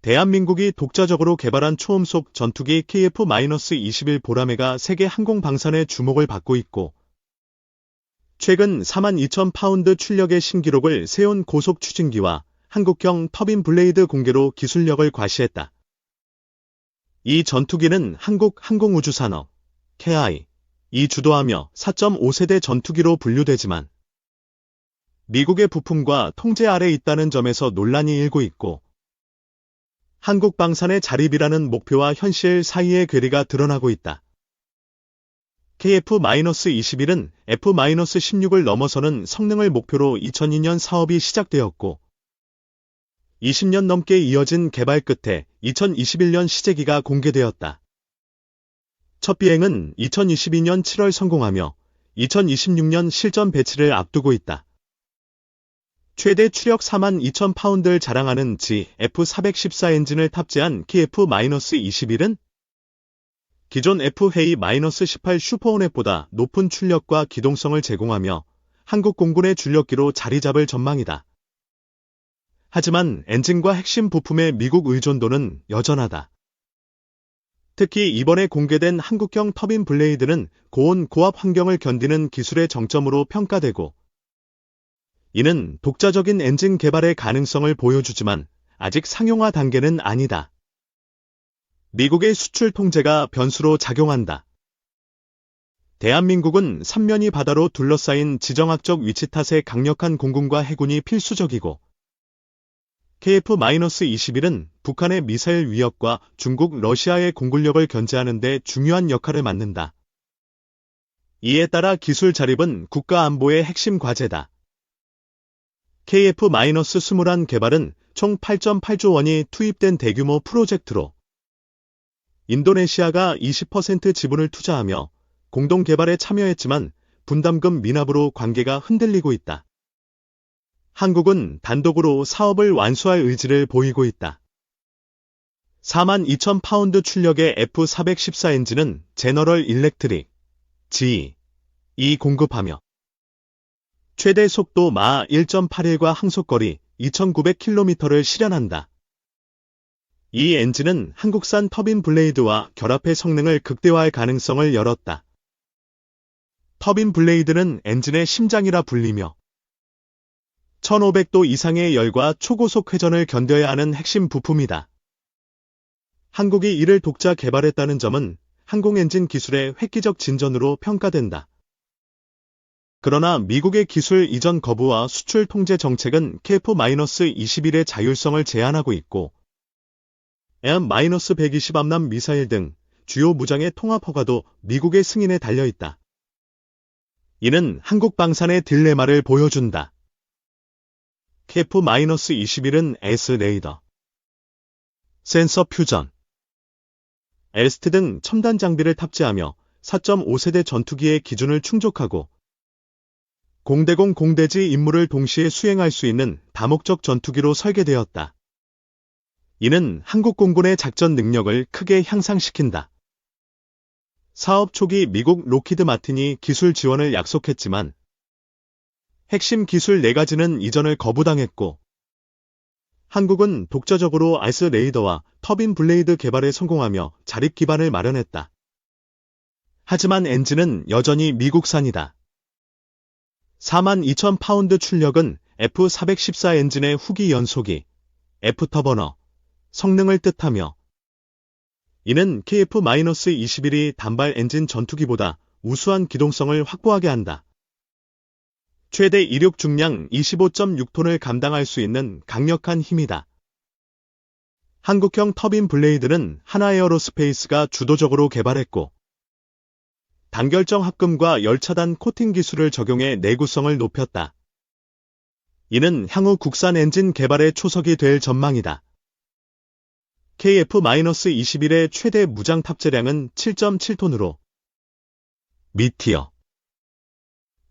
대한민국이 독자적으로 개발한 초음속 전투기 KF-21 보라매가 세계 항공 방산의 주목을 받고 있고, 최근 42,000파운드 출력의 신기록을 세운 고속 추진기와 한국형 터빈 블레이드 공개로 기술력을 과시했다. 이 전투기는 한국 항공우주산업, KI이 주도하며 4.5세대 전투기로 분류되지만, 미국의 부품과 통제 아래 있다는 점에서 논란이 일고 있고, 한국 방산의 자립이라는 목표와 현실 사이의 괴리가 드러나고 있다. KF-21은 F-16을 넘어서는 성능을 목표로 2002년 사업이 시작되었고, 20년 넘게 이어진 개발 끝에 2021년 시제기가 공개되었다. 첫 비행은 2022년 7월 성공하며 2026년 실전 배치를 앞두고 있다. 최대 추력 42,000파운드를 자랑하는 F414 엔진을 탑재한 KF-21은 기존 F-18 슈퍼호넷보다 높은 출력과 기동성을 제공하며 한국 공군의 주력기로 자리 잡을 전망이다. 하지만 엔진과 핵심 부품의 미국 의존도는 여전하다. 특히 이번에 공개된 한국형 터빈 블레이드는 고온 고압 환경을 견디는 기술의 정점으로 평가되고, 이는 독자적인 엔진 개발의 가능성을 보여주지만 아직 상용화 단계는 아니다. 미국의 수출 통제가 변수로 작용한다. 대한민국은 삼면이 바다로 둘러싸인 지정학적 위치 탓에 강력한 공군과 해군이 필수적이고, KF-21은 북한의 미사일 위협과 중국, 러시아의 공군력을 견제하는 데 중요한 역할을 맡는다. 이에 따라 기술 자립은 국가 안보의 핵심 과제다. KF-21 개발은 총 8.8조 원이 투입된 대규모 프로젝트로, 인도네시아가 20% 지분을 투자하며 공동 개발에 참여했지만 분담금 미납으로 관계가 흔들리고 있다. 한국은 단독으로 사업을 완수할 의지를 보이고 있다. 42,000파운드 출력의 F414 엔진은 제너럴 일렉트릭, GE이 공급하며 최대 속도 마 1.81과 항속거리 2,900km를 실현한다. 이 엔진은 한국산 터빈 블레이드와 결합해 성능을 극대화할 가능성을 열었다. 터빈 블레이드는 엔진의 심장이라 불리며 1,500도 이상의 열과 초고속 회전을 견뎌야 하는 핵심 부품이다. 한국이 이를 독자 개발했다는 점은 항공엔진 기술의 획기적 진전으로 평가된다. 그러나 미국의 기술 이전 거부와 수출 통제 정책은 KF-21의 자율성을 제한하고 있고, M-120 암람 미사일 등 주요 무장의 통합 허가도 미국의 승인에 달려있다. 이는 한국 방산의 딜레마를 보여준다. KF-21은 S-레이더, 센서 퓨전, 엘스트 등 첨단 장비를 탑재하며 4.5세대 전투기의 기준을 충족하고, 공대공 공대지 임무를 동시에 수행할 수 있는 다목적 전투기로 설계되었다. 이는 한국 공군의 작전 능력을 크게 향상시킨다. 사업 초기 미국 로키드 마틴이 기술 지원을 약속했지만 핵심 기술 4가지는 이전을 거부당했고, 한국은 독자적으로 알스 레이더와 터빈 블레이드 개발에 성공하며 자립 기반을 마련했다. 하지만 엔진은 여전히 미국산이다. 42,000파운드 출력은 F414 엔진의 후기 연소기, F터버너, 성능을 뜻하며, 이는 KF-21이 단발 엔진 전투기보다 우수한 기동성을 확보하게 한다. 최대 이륙 중량 25.6톤을 감당할 수 있는 강력한 힘이다. 한국형 터빈 블레이드는 하나에어로스페이스가 주도적으로 개발했고, 단결정 합금과 열차단 코팅 기술을 적용해 내구성을 높였다. 이는 향후 국산 엔진 개발의 초석이 될 전망이다. KF-21의 최대 무장 탑재량은 7.7톤으로 미티어,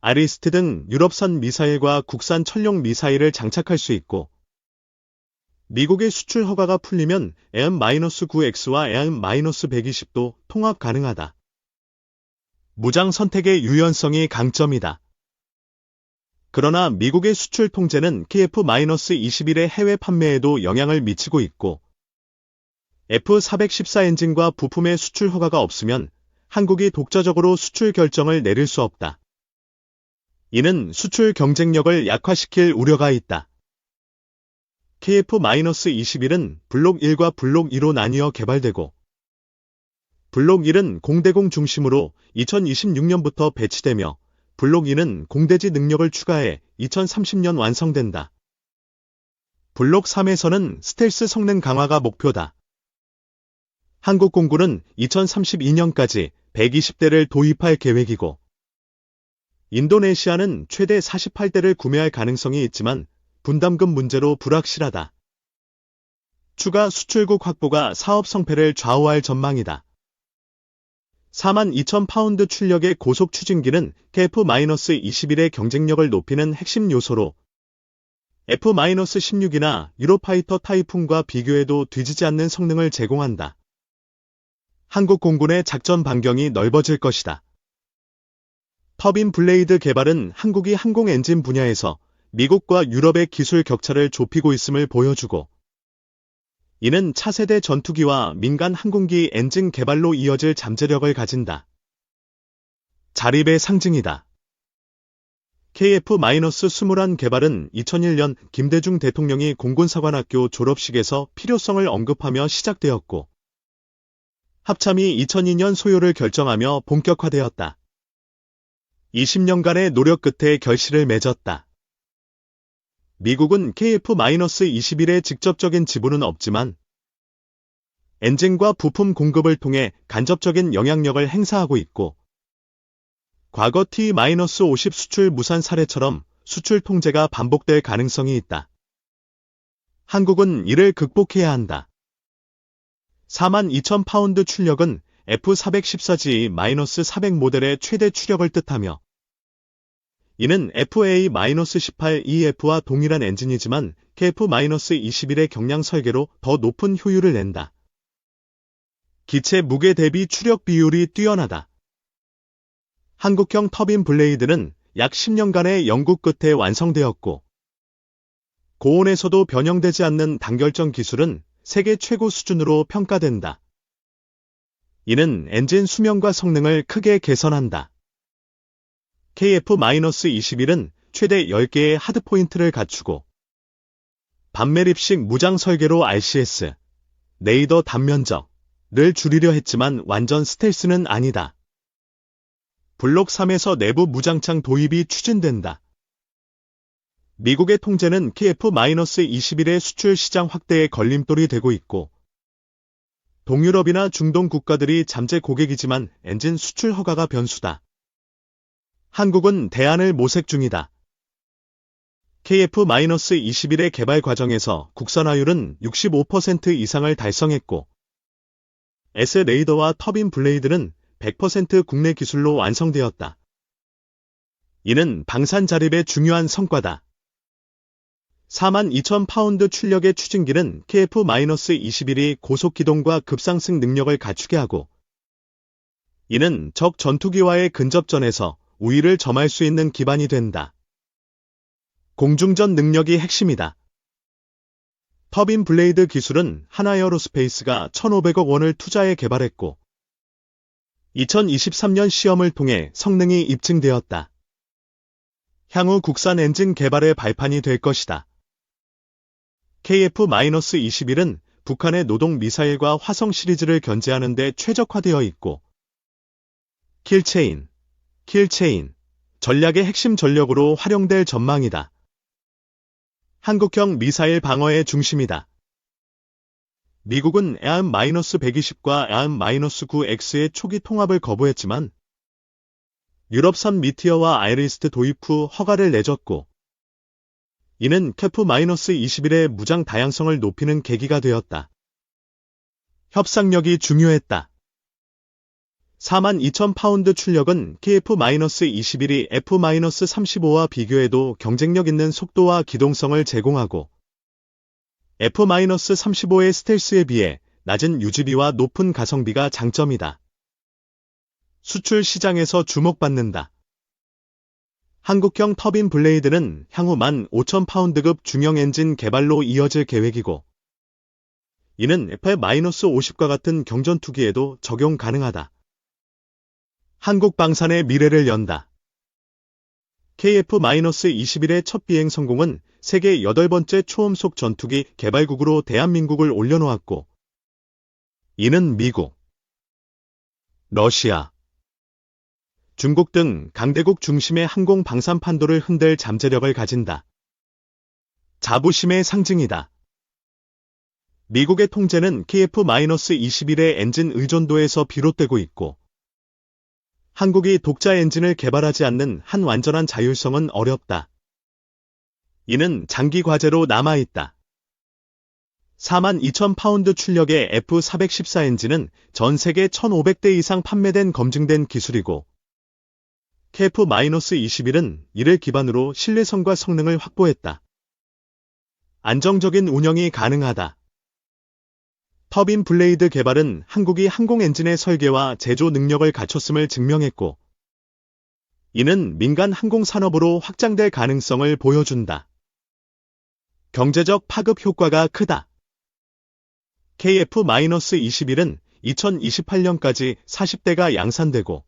아리스트 등 유럽산 미사일과 국산 천룡 미사일을 장착할 수 있고, 미국의 수출 허가가 풀리면 M-9X와 M-120도 통합 가능하다. 무장 선택의 유연성이 강점이다. 그러나 미국의 수출 통제는 KF-21의 해외 판매에도 영향을 미치고 있고, F414 엔진과 부품의 수출 허가가 없으면 한국이 독자적으로 수출 결정을 내릴 수 없다. 이는 수출 경쟁력을 약화시킬 우려가 있다. KF-21은 블록 1과 블록 2로 나뉘어 개발되고 블록 1은 공대공 중심으로 2026년부터 배치되며 블록 2는 공대지 능력을 추가해 2030년 완성된다. 블록 3에서는 스텔스 성능 강화가 목표다. 한국 공군은 2032년까지 120대를 도입할 계획이고 인도네시아는 최대 48대를 구매할 가능성이 있지만 분담금 문제로 불확실하다. 추가 수출국 확보가 사업 성패를 좌우할 전망이다. 42,000파운드 출력의 고속 추진기는 KF-21의 경쟁력을 높이는 핵심 요소로 F-16이나 유로파이터 타이푼과 비교해도 뒤지지 않는 성능을 제공한다. 한국 공군의 작전 반경이 넓어질 것이다. 터빈 블레이드 개발은 한국이 항공 엔진 분야에서 미국과 유럽의 기술 격차를 좁히고 있음을 보여주고 이는 차세대 전투기와 민간 항공기 엔진 개발로 이어질 잠재력을 가진다. 자립의 상징이다. KF-21 개발은 2001년 김대중 대통령이 공군사관학교 졸업식에서 필요성을 언급하며 시작되었고 합참이 2002년 소요를 결정하며 본격화되었다. 20년간의 노력 끝에 결실을 맺었다. 미국은 KF-21의 직접적인 지분은 없지만 엔진과 부품 공급을 통해 간접적인 영향력을 행사하고 있고 과거 T-50 수출 무산 사례처럼 수출 통제가 반복될 가능성이 있다. 한국은 이를 극복해야 한다. 42,000파운드 출력은 F414G-400 모델의 최대 추력을 뜻하며 이는 FA-18EF와 동일한 엔진이지만 KF-21의 경량 설계로 더 높은 효율을 낸다. 기체 무게 대비 추력 비율이 뛰어나다. 한국형 터빈 블레이드는 약 10년간의 연구 끝에 완성되었고 고온에서도 변형되지 않는 단결정 기술은 세계 최고 수준으로 평가된다. 이는 엔진 수명과 성능을 크게 개선한다. KF-21은 최대 10개의 하드포인트를 갖추고 반매립식 무장 설계로 RCS, 레이더 단면적을 줄이려 했지만 완전 스텔스는 아니다. 블록 3에서 내부 무장창 도입이 추진된다. 미국의 통제는 KF-21의 수출 시장 확대에 걸림돌이 되고 있고 동유럽이나 중동 국가들이 잠재 고객이지만 엔진 수출 허가가 변수다. 한국은 대안을 모색 중이다. KF-21의 개발 과정에서 국산화율은 65% 이상을 달성했고 S 레이더와 터빈 블레이드는 100% 국내 기술로 완성되었다. 이는 방산 자립의 중요한 성과다. 42,000파운드 출력의 추진기는 KF-21이 고속기동과 급상승 능력을 갖추게 하고 이는 적 전투기와의 근접전에서 우위를 점할 수 있는 기반이 된다. 공중전 능력이 핵심이다. 터빈 블레이드 기술은 하나에어로스페이스가 1,500억 원을 투자해 개발했고 2023년 시험을 통해 성능이 입증되었다. 향후 국산 엔진 개발의 발판이 될 것이다. KF-21은 북한의 노동 미사일과 화성 시리즈를 견제하는 데 최적화되어 있고 킬체인, 전략의 핵심 전력으로 활용될 전망이다. 한국형 미사일 방어의 중심이다. 미국은 AIM-120과 AIM-9X의 초기 통합을 거부했지만 유럽산 미티어와 아이리스트 도입 후 허가를 내줬고 이는 KF-21의 무장 다양성을 높이는 계기가 되었다. 협상력이 중요했다. 42,000파운드 출력은 KF-21이 F-35와 비교해도 경쟁력 있는 속도와 기동성을 제공하고 F-35의 스텔스에 비해 낮은 유지비와 높은 가성비가 장점이다. 수출 시장에서 주목받는다. 한국형 터빈 블레이드는 향후 15,000파운드급 중형 엔진 개발로 이어질 계획이고 이는 F-50과 같은 경전투기에도 적용 가능하다. 한국 방산의 미래를 연다. KF-21의 첫 비행 성공은 세계 8번째 초음속 전투기 개발국으로 대한민국을 올려놓았고, 이는 미국, 러시아, 중국 등 강대국 중심의 항공 방산 판도를 흔들 잠재력을 가진다. 자부심의 상징이다. 미국의 통제는 KF-21의 엔진 의존도에서 비롯되고 있고, 한국이 독자 엔진을 개발하지 않는 한 완전한 자율성은 어렵다. 이는 장기 과제로 남아있다. 42,000파운드 출력의 F414 엔진은 전 세계 1,500대 이상 판매된 검증된 기술이고, KF-21은 이를 기반으로 신뢰성과 성능을 확보했다. 안정적인 운영이 가능하다. 터빈 블레이드 개발은 한국이 항공 엔진의 설계와 제조 능력을 갖췄음을 증명했고, 이는 민간 항공 산업으로 확장될 가능성을 보여준다. 경제적 파급 효과가 크다. KF-21은 2028년까지 40대가 양산되고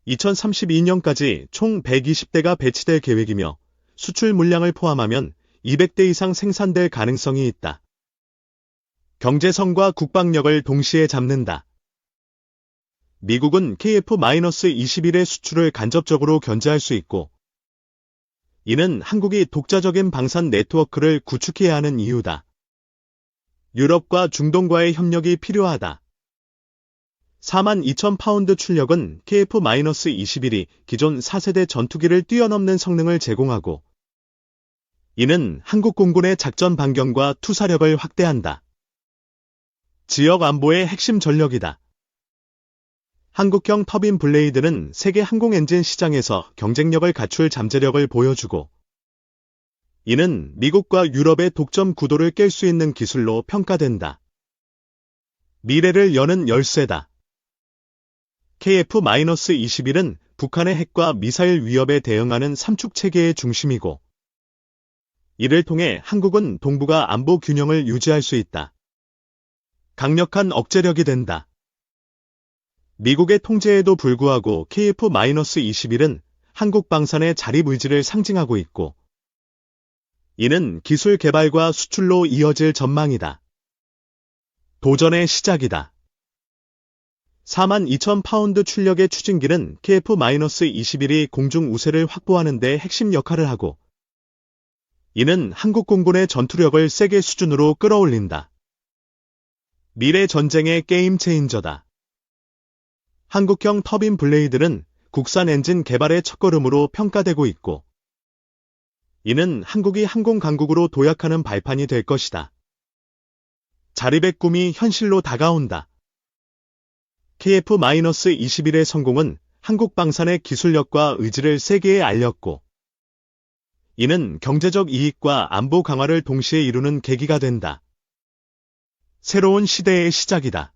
2032년까지 총 120대가 배치될 계획이며 수출 물량을 포함하면 200대 이상 생산될 가능성이 있다. 경제성과 국방력을 동시에 잡는다. 미국은 KF-21의 수출을 간접적으로 견제할 수 있고, 이는 한국이 독자적인 방산 네트워크를 구축해야 하는 이유다. 유럽과 중동과의 협력이 필요하다. 42,000파운드 출력은 KF-21이 기존 4세대 전투기를 뛰어넘는 성능을 제공하고, 이는 한국 공군의 작전 반경과 투사력을 확대한다. 지역 안보의 핵심 전력이다. 한국형 터빈 블레이드는 세계 항공 엔진 시장에서 경쟁력을 갖출 잠재력을 보여주고, 이는 미국과 유럽의 독점 구도를 깰 수 있는 기술로 평가된다. 미래를 여는 열쇠다. KF-21은 북한의 핵과 미사일 위협에 대응하는 삼축 체계의 중심이고, 이를 통해 한국은 동북아 안보 균형을 유지할 수 있다. 강력한 억제력이 된다. 미국의 통제에도 불구하고 KF-21은 한국 방산의 자립 의지를 상징하고 있고, 이는 기술 개발과 수출로 이어질 전망이다. 도전의 시작이다. 42,000파운드 출력의 추진기는 KF-21이 공중 우세를 확보하는 데 핵심 역할을 하고, 이는 한국 공군의 전투력을 세계 수준으로 끌어올린다. 미래 전쟁의 게임 체인저다. 한국형 터빈 블레이드는 국산 엔진 개발의 첫걸음으로 평가되고 있고, 이는 한국이 항공 강국으로 도약하는 발판이 될 것이다. 자립의 꿈이 현실로 다가온다. KF-21의 성공은 한국 방산의 기술력과 의지를 세계에 알렸고, 이는 경제적 이익과 안보 강화를 동시에 이루는 계기가 된다. 새로운 시대의 시작이다.